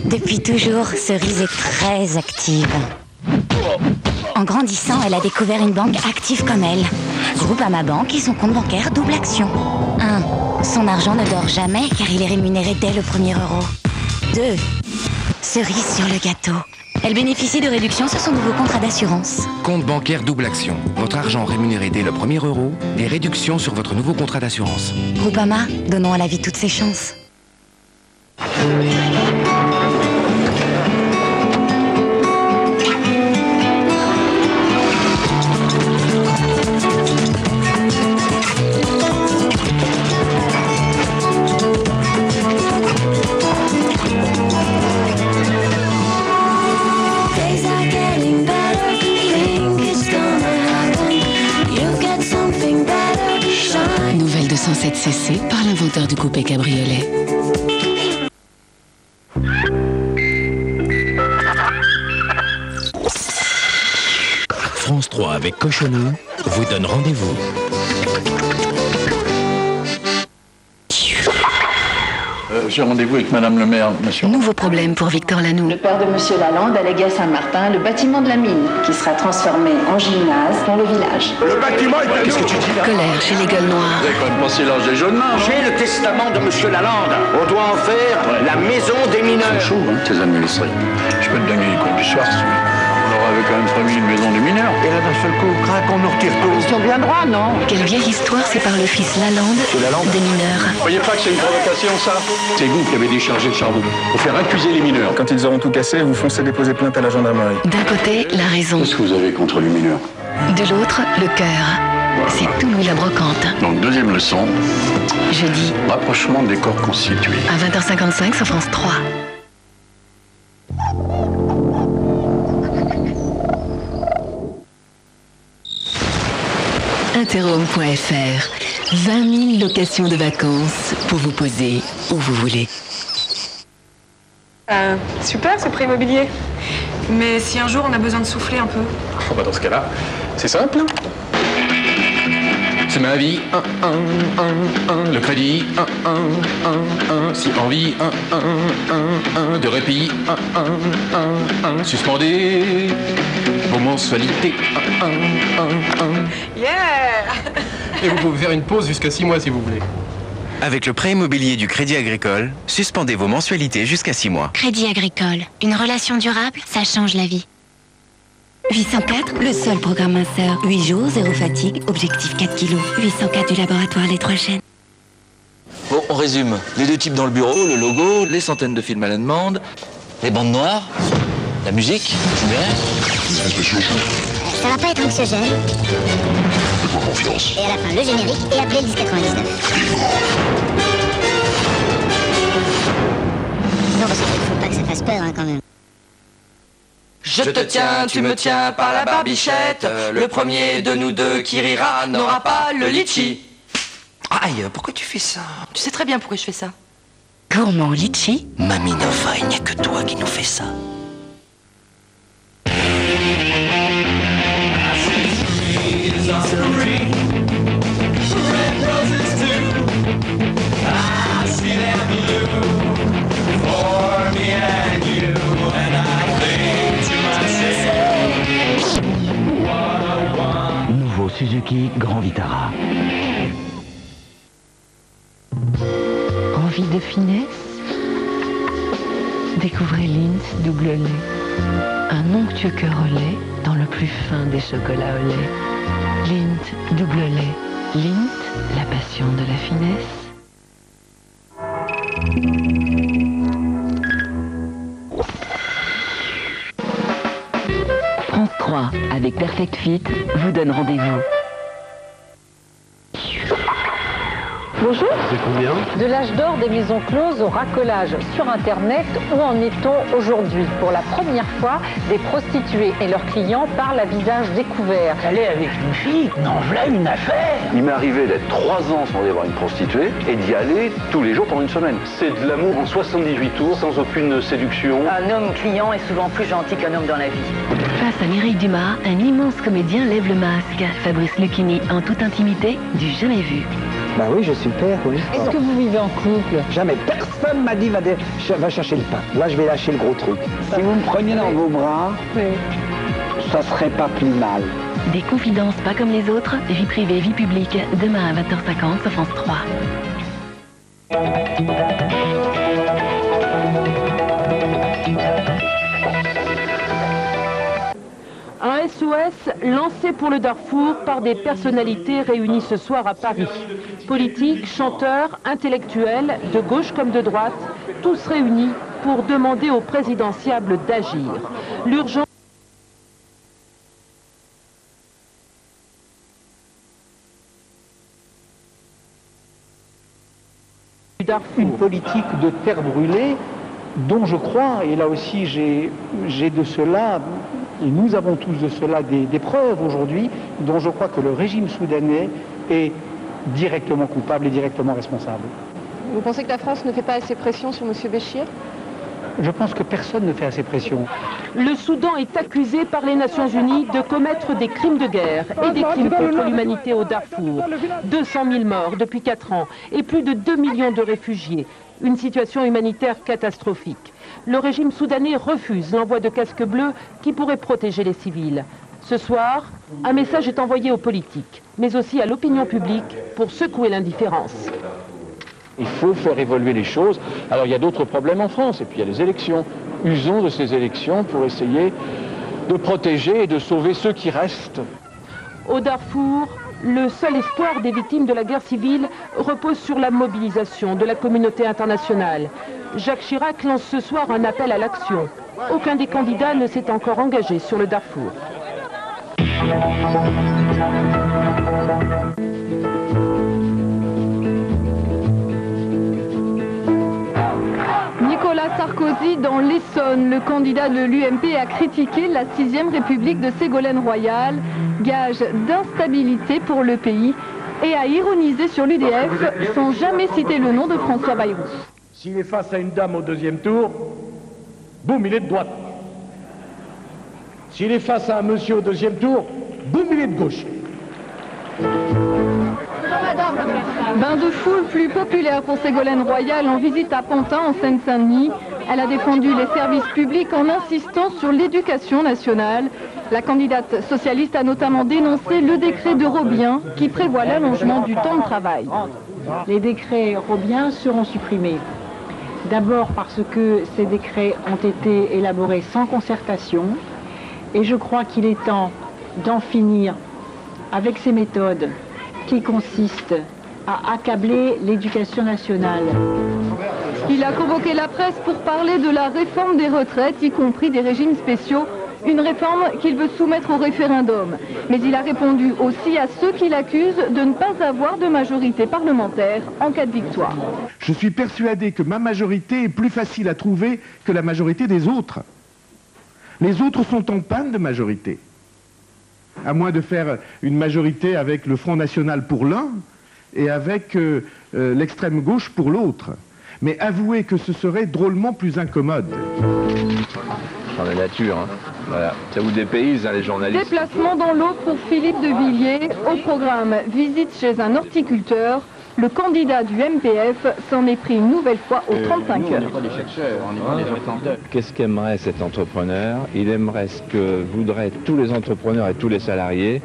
Depuis toujours, Cerise est très active. En grandissant, elle a découvert une banque active comme elle. Groupama Banque et son compte bancaire double action. 1. Son argent ne dort jamais car il est rémunéré dès le premier euro. 2. Cerise sur le gâteau. Elle bénéficie de réductions sur son nouveau contrat d'assurance. Compte bancaire double action. Votre argent rémunéré dès le premier euro. Des réductions sur votre nouveau contrat d'assurance. Groupama, donnons à la vie toutes ses chances. Nouvelle 207cc par l'inventeur du coupé cabriolet. France 3 avec Cochonou vous donne rendez-vous. J'ai rendez-vous avec Madame le maire, monsieur. Nouveau problème pour Victor Lanoux. Le père de Monsieur Lalande a légué à Saint-Martin le bâtiment de la mine, qui sera transformé en gymnase dans le village. Le bâtiment est à nous. Qu'est-ce que tu dis là? Colère chez les gueules noires. Vous avez quand même passé l'âge des jeunes mains. J'ai le testament de Monsieur Lalande. On doit en faire la maison des mineurs. C'est chaud, hein, tes administrés. Je peux te donner les cours du soir, si tu veux. On leur avait quand même promis une maison des mineurs. Et là, d'un seul coup, crac, on nous retire tout. Ils sont bien droits, non? Quelle vieille histoire sépare le fils Lalande des mineurs. Vous voyez pas que c'est une provocation, ça? C'est vous qui avez déchargé le charbon. Pour faire accuser les mineurs. Quand ils auront tout cassé, vous foncez déposer plainte à la gendarmerie. D'un côté, la raison. Qu'est-ce que vous avez contre les mineurs? De l'autre, le cœur. C'est tout Louis la brocante. Donc, deuxième leçon, Jeudi, rapprochement des corps constitués. à 20h55 sur France 3. Interhome.fr 20 000 locations de vacances pour vous poser où vous voulez. Super ce prêt immobilier. Mais si un jour on a besoin de souffler un peu. Bon, bah dans ce cas-là, c'est simple. C'est ma vie, le crédit, si envie, de répit, suspendez vos mensualités, Yeah. Et vous pouvez faire une pause jusqu'à 6 mois si vous voulez. Avec le prêt immobilier du Crédit Agricole, suspendez vos mensualités jusqu'à 6 mois. Crédit Agricole. Une relation durable, ça change la vie. 804, le seul programme minceur. 8 jours, 0 fatigue, objectif 4 kilos. 804 du laboratoire Les Trois Chênes. Bon, on résume. Les deux types dans le bureau, le logo, les centaines de films à la demande, les bandes noires, la musique, tu verrais. Ça va pas être anxiogène. Faites-moi confiance. Et à la fin, le générique et appeler le 1099. Non, parce qu'il faut pas que ça fasse peur, hein, quand même. Je te tiens, tu me tiens par la barbichette. Le premier de nous deux qui rira n'aura pas le litchi. Aïe, pourquoi tu fais ça? Tu sais très bien pourquoi je fais ça. Gourmand litchi. Mamie Nova, il n'y a que toi qui nous fais ça. Nouveau Suzuki Grand Vitara. Envie de finesse? Découvrez Lindt double lait. Un onctueux cœur au lait dans le plus fin des chocolats au lait. Lindt double lait. Lindt, la passion de la finesse. France 3, avec Perfect Fit, vous donne rendez-vous. Bonjour. C'est combien? De l'âge d'or des maisons closes au racolage sur Internet, où en est-on aujourd'hui? Pour la première fois, des prostituées et leurs clients parlent à visage découvert. Aller avec une fille, non, voilà une affaire. Il m'est arrivé d'être 3 ans sans aller voir une prostituée et d'y aller tous les jours pendant une semaine. C'est de l'amour en 78 tours, sans aucune séduction. Un homme client est souvent plus gentil qu'un homme dans la vie. Face à Mireille Dumas, un immense comédien lève le masque. Fabrice Lucchini, en toute intimité, du jamais vu. Bah oui, je suis le père, oui. Est-ce que vous vivez en couple? Jamais. Personne m'a dit va chercher le pain. Là, je vais lâcher le gros truc. Si vous me preniez dans vos bras, ça serait pas plus mal. Des confidences pas comme les autres, vie privée, vie publique, demain à 20h50 sur France 3. Un SOS lancé pour le Darfour par des personnalités réunies ce soir à Paris. Politiques, chanteurs, intellectuels, de gauche comme de droite, tous réunis pour demander au présidentiable d'agir. L'urgence du Darfour. Une politique de terre brûlée dont je crois, et là aussi j'ai de cela, et nous avons tous de cela des preuves aujourd'hui, dont je crois que le régime soudanais est directement coupable et directement responsable. Vous pensez que la France ne fait pas assez pression sur M. Béchir? Je pense que personne ne fait assez pression. Le Soudan est accusé par les Nations Unies de commettre des crimes de guerre et des crimes contre l'humanité au Darfour. 200 000 morts depuis 4 ans et plus de 2 millions de réfugiés. Une situation humanitaire catastrophique. Le régime soudanais refuse l'envoi de casques bleus qui pourraient protéger les civils. Ce soir, un message est envoyé aux politiques, mais aussi à l'opinion publique pour secouer l'indifférence. Il faut faire évoluer les choses. Alors il y a d'autres problèmes en France, et puis il y a les élections. Usons de ces élections pour essayer de protéger et de sauver ceux qui restent. Au Darfour, le seul espoir des victimes de la guerre civile repose sur la mobilisation de la communauté internationale. Jacques Chirac lance ce soir un appel à l'action. Aucun des candidats ne s'est encore engagé sur le Darfour. Nicolas Sarkozy dans l'Essonne, le candidat de l'UMP a critiqué la 6e République de Ségolène Royal, gage d'instabilité pour le pays, et a ironisé sur l'UDF sans jamais citer le nom de François Bayrou. S'il est face à une dame au 2e tour, boum, il est de droite. S'il est face à un monsieur au 2e tour, boum, il est de gauche. Bain de foule plus populaire pour Ségolène Royal en visite à Pantin en Seine-Saint-Denis. Elle a défendu les services publics en insistant sur l'éducation nationale. La candidate socialiste a notamment dénoncé le décret de Robien qui prévoit l'allongement du temps de travail. Les décrets Robien seront supprimés. D'abord parce que ces décrets ont été élaborés sans concertation et je crois qu'il est temps d'en finir avec ces méthodes qui consistent à accabler l'éducation nationale. Il a convoqué la presse pour parler de la réforme des retraites, y compris des régimes spéciaux, une réforme qu'il veut soumettre au référendum. Mais il a répondu aussi à ceux qui l'accusent de ne pas avoir de majorité parlementaire en cas de victoire. Je suis persuadé que ma majorité est plus facile à trouver que la majorité des autres. Les autres sont en panne de majorité. À moins de faire une majorité avec le Front National pour l'un et avec l'extrême gauche pour l'autre. Mais avouez que ce serait drôlement plus incommode. Dans la nature, hein. Voilà. Ça vous dépayse, hein, les journalistes. Déplacement dans l'eau pour Philippe de Villiers. Au programme, visite chez un horticulteur. Le candidat du MPF s'en est pris une nouvelle fois aux 35 heures. Qu'est-ce qu'aimerait cet entrepreneur? Il aimerait ce que voudraient tous les entrepreneurs et tous les salariés,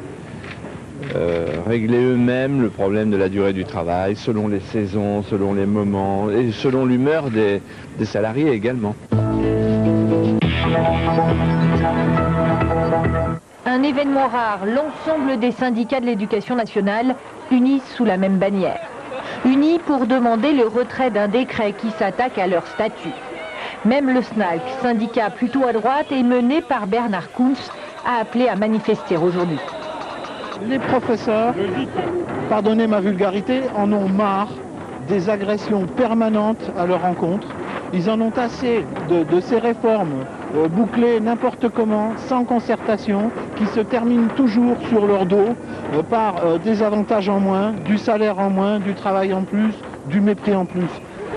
régler eux-mêmes le problème de la durée du travail, selon les saisons, selon les moments, et selon l'humeur des salariés également. Un événement rare, l'ensemble des syndicats de l'éducation nationale unis sous la même bannière. Unis pour demander le retrait d'un décret qui s'attaque à leur statut. Même le SNALC, syndicat plutôt à droite et mené par Bernard Kuntz, a appelé à manifester aujourd'hui. Les professeurs, pardonnez ma vulgarité, en ont marre des agressions permanentes à leur encontre. Ils en ont assez de ces réformes bouclées n'importe comment, sans concertation, qui se terminent toujours sur leur dos par des avantages en moins, du salaire en moins, du travail en plus, du mépris en plus.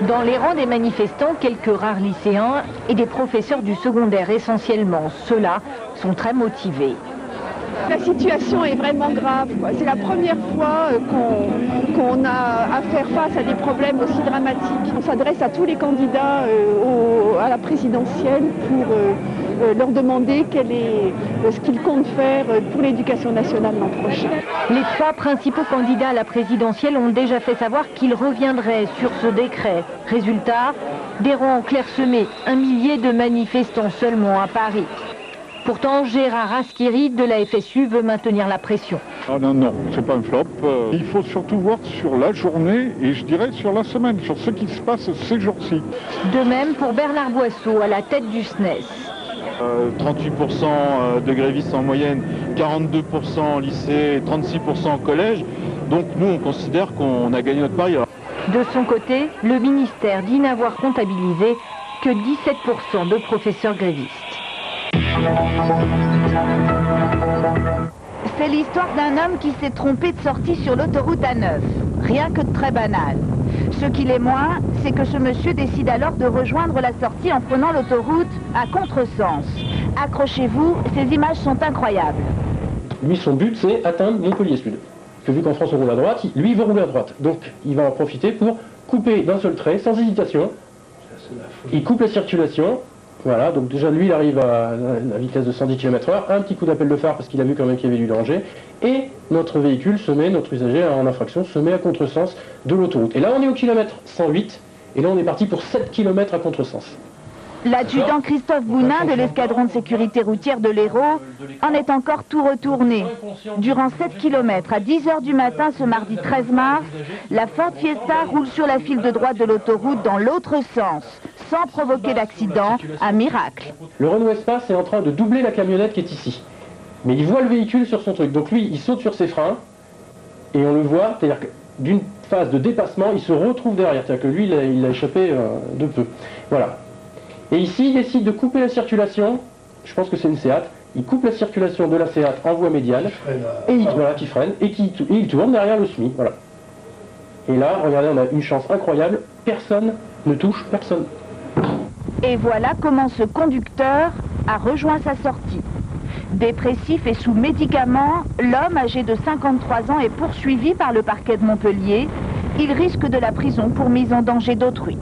Dans les rangs des manifestants, quelques rares lycéens et des professeurs du secondaire essentiellement. Ceux-là sont très motivés. La situation est vraiment grave. C'est la première fois qu'on a à faire face à des problèmes aussi dramatiques. On s'adresse à tous les candidats à la présidentielle pour leur demander ce qu'ils comptent faire pour l'éducation nationale l'an prochain. Les trois principaux candidats à la présidentielle ont déjà fait savoir qu'ils reviendraient sur ce décret. Résultat, des rangs clairsemés, 1 millier de manifestants seulement à Paris. Pourtant, Gérard Askiri de la FSU veut maintenir la pression. Ah non, c'est pas un flop. Il faut surtout voir sur la journée et je dirais sur la semaine, sur ce qui se passe ces jours-ci. De même pour Bernard Boisseau, à la tête du SNES. 38% de grévistes en moyenne, 42% en lycée, 36% en collège. Donc nous, on considère qu'on a gagné notre pari. De son côté, le ministère dit n'avoir comptabilisé que 17% de professeurs grévistes. C'est l'histoire d'un homme qui s'est trompé de sortie sur l'autoroute A9. Rien que de très banal. Ce qu'il est moins, c'est que ce monsieur décide alors de rejoindre la sortie en prenant l'autoroute à contresens. Accrochez-vous, ces images sont incroyables. Lui, son but, c'est atteindre Montpellier Sud. Parce que vu qu'en France on roule à droite, lui, il veut rouler à droite. Donc, il va en profiter pour couper d'un seul trait, sans hésitation. Il coupe la circulation. Voilà, donc déjà lui il arrive à la vitesse de 110 km/h, un petit coup d'appel de phare parce qu'il a vu quand même qu'il y avait du danger, et notre véhicule notre usager en infraction, se met à contresens de l'autoroute. Et là on est au kilomètre 108, et là on est parti pour 7 km à contresens. L'adjudant Christophe Bounin de l'escadron de sécurité routière de l'Hérault en est encore tout retourné. Durant 7 km à 10 h du matin ce mardi 13 mars, la Ford Fiesta roule sur la file de droite de l'autoroute dans l'autre sens, sans provoquer d'accident, un miracle. Le Renault Espace est en train de doubler la camionnette qui est ici. Mais il voit le véhicule sur son truc, donc lui il saute sur ses freins, et on le voit, c'est-à-dire que d'une phase de dépassement, il se retrouve derrière, c'est-à-dire que lui il a échappé de peu. Voilà. Et ici, il décide de couper la circulation, je pense que c'est une Seat, il coupe la circulation de la Seat en voie médiane, et qui freine, et il tourne derrière le SMI, voilà. Et là, regardez, on a une chance incroyable, personne ne touche personne. Et voilà comment ce conducteur a rejoint sa sortie. Dépressif et sous médicaments, l'homme âgé de 53 ans est poursuivi par le parquet de Montpellier. Il risque de la prison pour mise en danger d'autrui.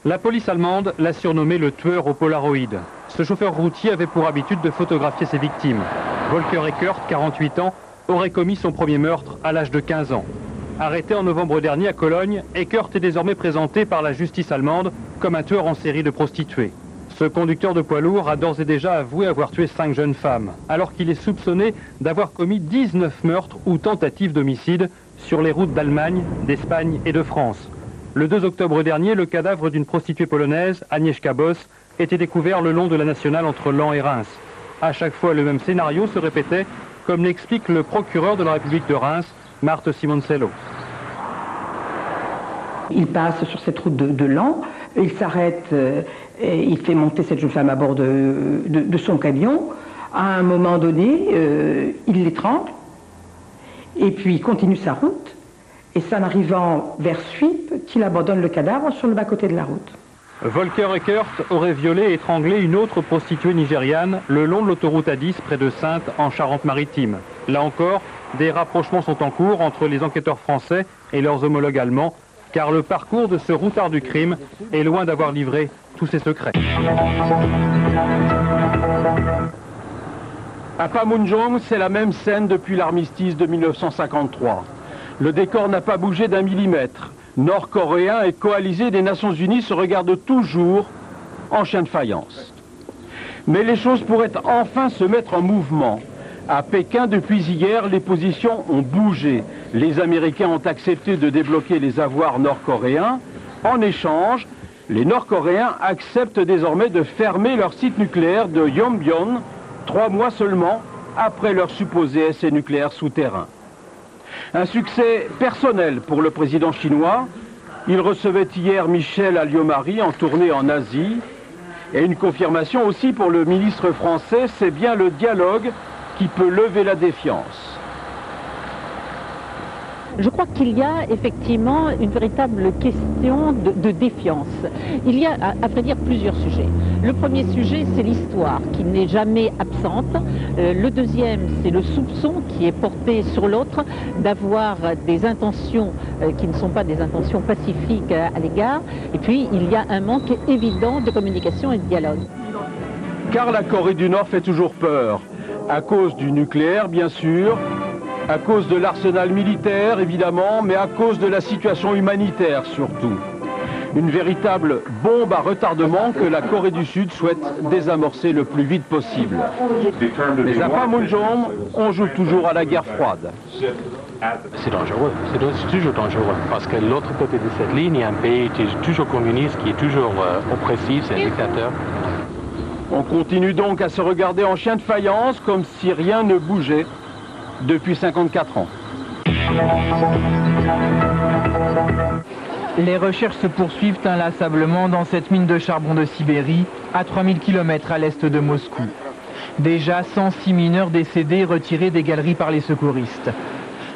La police allemande l'a surnommé le tueur au Polaroid. Ce chauffeur routier avait pour habitude de photographier ses victimes. Volker Eckert, 48 ans, aurait commis son premier meurtre à l'âge de 15 ans. Arrêté en novembre dernier à Cologne, Eckert est désormais présenté par la justice allemande comme un tueur en série de prostituées. Ce conducteur de poids lourd a d'ores et déjà avoué avoir tué 5 jeunes femmes, alors qu'il est soupçonné d'avoir commis 19 meurtres ou tentatives d'homicide sur les routes d'Allemagne, d'Espagne et de France. Le 2 octobre dernier, le cadavre d'une prostituée polonaise, Agnieszka Boss, était découvert le long de la nationale entre Laon et Reims. À chaque fois, le même scénario se répétait, comme l'explique le procureur de la République de Reims, Marthe Simoncello. Il passe sur cette route de Laon, il s'arrête, il fait monter cette jeune femme à bord de son camion. À un moment donné, il l'étrangle, et puis il continue sa route, et c'est en arrivant vers Suippes qu'il abandonne le cadavre sur le bas-côté de la route. Volker Eckert aurait violé et étranglé une autre prostituée nigériane le long de l'autoroute A10 près de Saintes en Charente-Maritime. Là encore, des rapprochements sont en cours entre les enquêteurs français et leurs homologues allemands, car le parcours de ce routard du crime est loin d'avoir livré tous ses secrets. À Panmunjom, c'est la même scène depuis l'armistice de 1953. Le décor n'a pas bougé d'1 millimètre. Nord-Coréens et coalisés des Nations Unies se regardent toujours en chien de faïence. Mais les choses pourraient enfin se mettre en mouvement. À Pékin, depuis hier, les positions ont bougé. Les Américains ont accepté de débloquer les avoirs nord-coréens. En échange, les Nord-Coréens acceptent désormais de fermer leur site nucléaire de Yongbyon, 3 mois seulement après leur supposé essai nucléaire souterrain. Un succès personnel pour le président chinois. Il recevait hier Michel Alliot-Marie en tournée en Asie. Et une confirmation aussi pour le ministre français, c'est bien le dialogue qui peut lever la défiance. Je crois qu'il y a effectivement une véritable question de défiance. Il y a, à vrai dire, plusieurs sujets. Le premier sujet, c'est l'histoire, qui n'est jamais absente. Le deuxième, c'est le soupçon qui est porté sur l'autre d'avoir des intentions qui ne sont pas des intentions pacifiques à l'égard. Et puis, il y a un manque évident de communication et de dialogue. Car la Corée du Nord fait toujours peur, à cause du nucléaire bien sûr, à cause de l'arsenal militaire évidemment, mais à cause de la situation humanitaire surtout. Une véritable bombe à retardement que la Corée du Sud souhaite désamorcer le plus vite possible. Mais à Panmunjom, on joue toujours à la guerre froide. C'est dangereux, c'est toujours dangereux, parce que l'autre côté de cette ligne, il y a un pays qui est toujours communiste, qui est toujours oppressif, c'est un dictateur. On continue donc à se regarder en chien de faïence comme si rien ne bougeait depuis 54 ans. Les recherches se poursuivent inlassablement dans cette mine de charbon de Sibérie, à 3000 km à l'est de Moscou. Déjà 106 mineurs décédés retirés des galeries par les secouristes.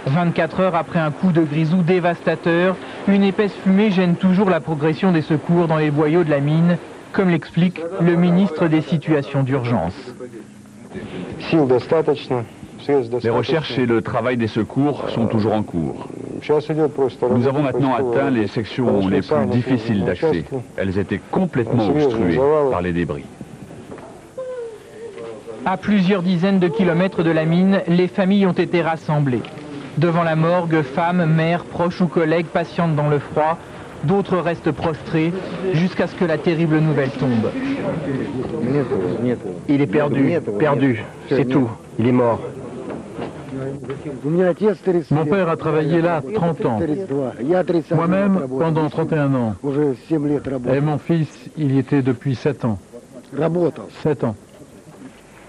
24 heures après un coup de grisou dévastateur, une épaisse fumée gêne toujours la progression des secours dans les boyaux de la mine, comme l'explique le ministre des situations d'urgence. Les recherches et le travail des secours sont toujours en cours. Nous avons maintenant atteint les sections les plus difficiles d'accès. Elles étaient complètement obstruées par les débris. À plusieurs dizaines de kilomètres de la mine, les familles ont été rassemblées. Devant la morgue, femmes, mères, proches ou collègues patientent dans le froid. D'autres restent prostrés jusqu'à ce que la terrible nouvelle tombe. Il est perdu, c'est tout. Il est mort. Mon père a travaillé là 30 ans. Moi-même, pendant 31 ans. Et mon fils, il y était depuis 7 ans. 7 ans.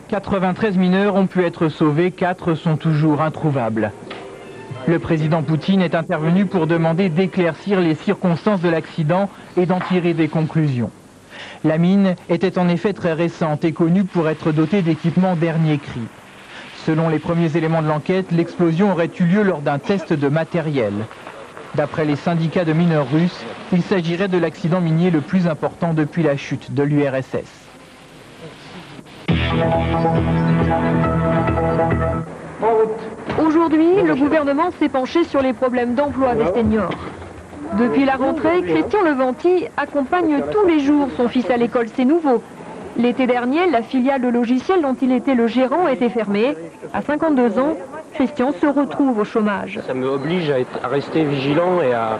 93 mineurs ont pu être sauvés, 4 sont toujours introuvables. Le président Poutine est intervenu pour demander d'éclaircir les circonstances de l'accident et d'en tirer des conclusions. La mine était en effet très récente et connue pour être dotée d'équipements dernier cri. Selon les premiers éléments de l'enquête, l'explosion aurait eu lieu lors d'un test de matériel. D'après les syndicats de mineurs russes, il s'agirait de l'accident minier le plus important depuis la chute de l'URSS. Aujourd'hui, le gouvernement s'est penché sur les problèmes d'emploi des seniors. Depuis la rentrée, Christian Levanti accompagne tous les jours son fils à l'école C'est Nouveau. L'été dernier, la filiale de logiciels dont il était le gérant était fermée. À 52 ans, Christian se retrouve au chômage. Ça me oblige à rester vigilant et à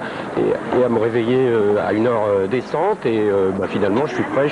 me réveiller à une heure décente et finalement je suis prêt.